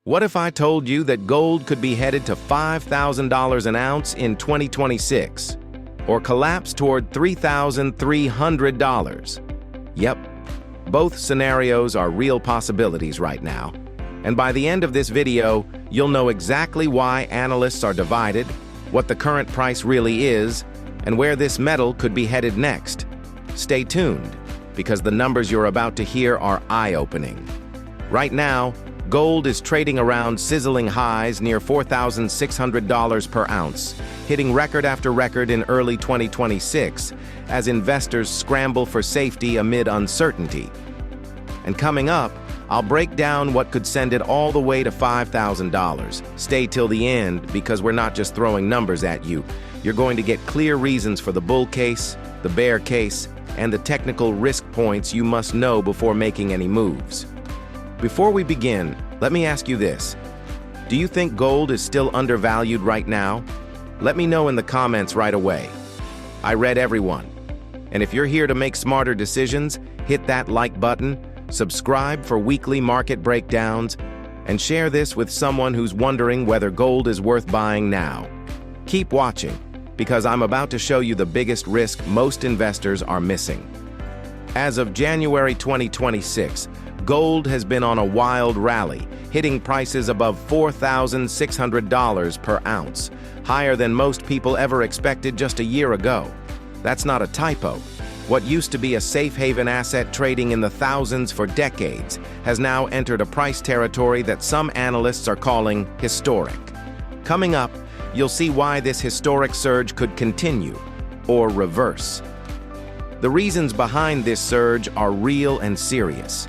What if I told you that gold could be headed to $5,000 an ounce in 2026, or collapse toward $3,300? Yep, both scenarios are real possibilities right now. And by the end of this video, you'll know exactly why analysts are divided, what the current price really is, and where this metal could be headed next. Stay tuned, because the numbers you're about to hear are eye-opening. Right now, gold is trading around sizzling highs near $4,600 per ounce, hitting record after record in early 2026 as investors scramble for safety amid uncertainty. And coming up, I'll break down what could send it all the way to $5,000. Stay till the end, because we're not just throwing numbers at you. You're going to get clear reasons for the bull case, the bear case, and the technical risk points you must know before making any moves. Before we begin, let me ask you this. Do you think gold is still undervalued right now? Let me know in the comments right away. I read everyone. And if you're here to make smarter decisions, hit that like button, subscribe for weekly market breakdowns, and share this with someone who's wondering whether gold is worth buying now. Keep watching, because I'm about to show you the biggest risk most investors are missing. As of January 2026, gold has been on a wild rally, hitting prices above $4,600 per ounce, higher than most people ever expected just a year ago. That's not a typo. What used to be a safe haven asset trading in the thousands for decades has now entered a price territory that some analysts are calling historic. Coming up, you'll see why this historic surge could continue, or reverse. The reasons behind this surge are real and serious.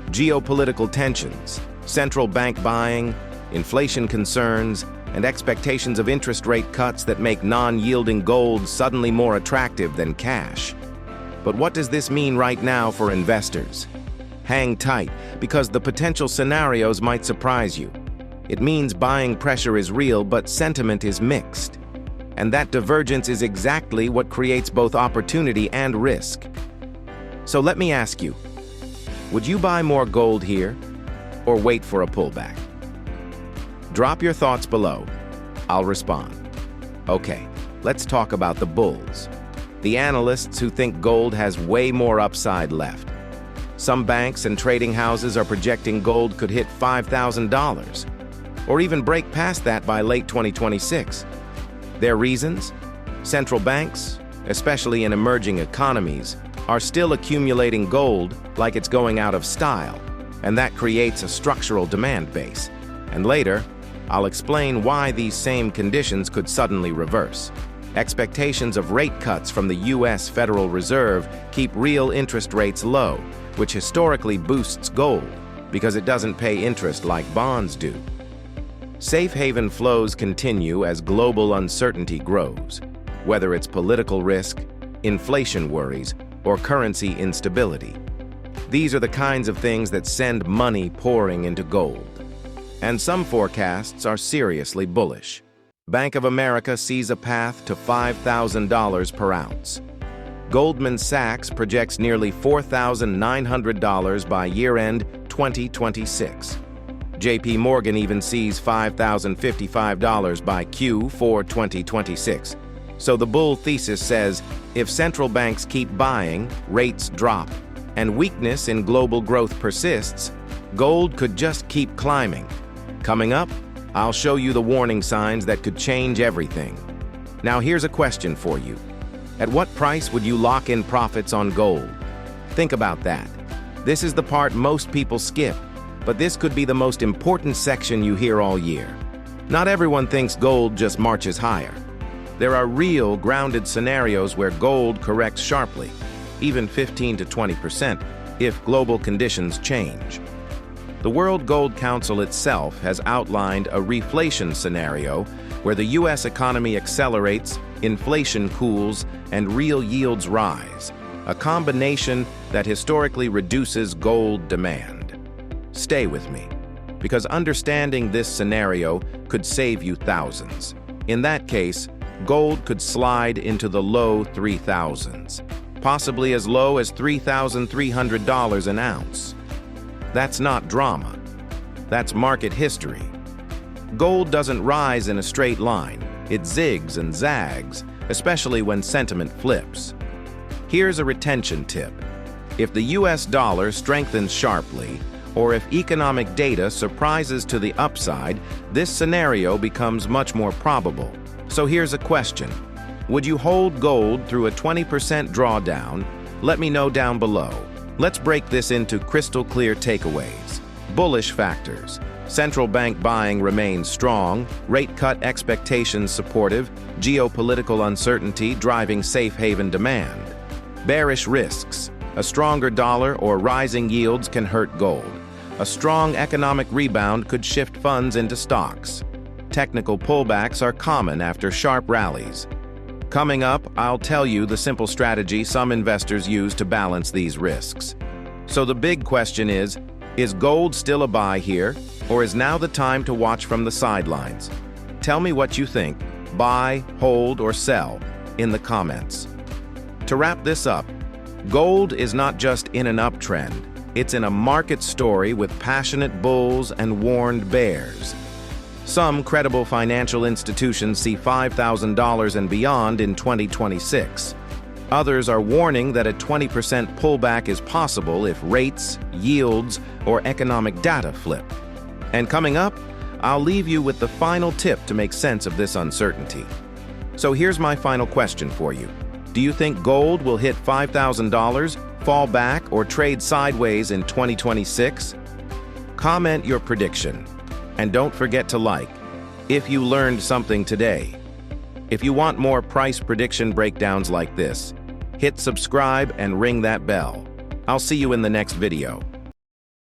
Geopolitical tensions, central bank buying, inflation concerns, and expectations of interest rate cuts that make non-yielding gold suddenly more attractive than cash. But what does this mean right now for investors? Hang tight, because the potential scenarios might surprise you. It means buying pressure is real, but sentiment is mixed. And that divergence is exactly what creates both opportunity and risk. So let me ask you, would you buy more gold here, or wait for a pullback? Drop your thoughts below. I'll respond. Okay, let's talk about the bulls. The analysts who think gold has way more upside left. Some banks and trading houses are projecting gold could hit $5,000, or even break past that by late 2026. Their reasons? Central banks, especially in emerging economies, are still accumulating gold like it's going out of style, and that creates a structural demand base. And later, I'll explain why these same conditions could suddenly reverse. Expectations of rate cuts from the U.S. Federal Reserve keep real interest rates low, which historically boosts gold because it doesn't pay interest like bonds do. Safe haven flows continue as global uncertainty grows, whether it's political risk, inflation worries, or currency instability. These are the kinds of things that send money pouring into gold. And some forecasts are seriously bullish. Bank of America sees a path to $5,000 per ounce. Goldman Sachs projects nearly $4,900 by year-end 2026. JP Morgan even sees $5,055 by Q4 2026. So the bull thesis says, if central banks keep buying, rates drop, and weakness in global growth persists, gold could just keep climbing. Coming up, I'll show you the warning signs that could change everything. Now here's a question for you. At what price would you lock in profits on gold? Think about that. This is the part most people skip, but this could be the most important section you hear all year. Not everyone thinks gold just marches higher. There are real, grounded scenarios where gold corrects sharply, even 15 to 20%, if global conditions change. The World Gold Council itself has outlined a reflation scenario where the U.S. economy accelerates, inflation cools, and real yields rise, a combination that historically reduces gold demand. Stay with me, because understanding this scenario could save you thousands. In that case, gold could slide into the low 3,000s, possibly as low as $3,300 an ounce. That's not drama. That's market history. Gold doesn't rise in a straight line. It zigs and zags, especially when sentiment flips. Here's a retention tip. If the US dollar strengthens sharply, or if economic data surprises to the upside, this scenario becomes much more probable. So here's a question. Would you hold gold through a 20% drawdown? Let me know down below. Let's break this into crystal clear takeaways. Bullish factors. Central bank buying remains strong, rate cut expectations supportive, geopolitical uncertainty driving safe haven demand. Bearish risks. A stronger dollar or rising yields can hurt gold. A strong economic rebound could shift funds into stocks. Technical pullbacks are common after sharp rallies. Coming up, I'll tell you the simple strategy some investors use to balance these risks. So the big question is gold still a buy here, or is now the time to watch from the sidelines? Tell me what you think. Buy, hold, or sell in the comments. To wrap this up, gold is not just in an uptrend. It's in a market story with passionate bulls and warned bears. Some credible financial institutions see $5,000 and beyond in 2026. Others are warning that a 20% pullback is possible if rates, yields, or economic data flip. And coming up, I'll leave you with the final tip to make sense of this uncertainty. So here's my final question for you. Do you think gold will hit $5,000, fall back, or trade sideways in 2026? Comment your prediction. And don't forget to like if you learned something today. If you want more price prediction breakdowns like this, hit subscribe and ring that bell. I'll see you in the next video.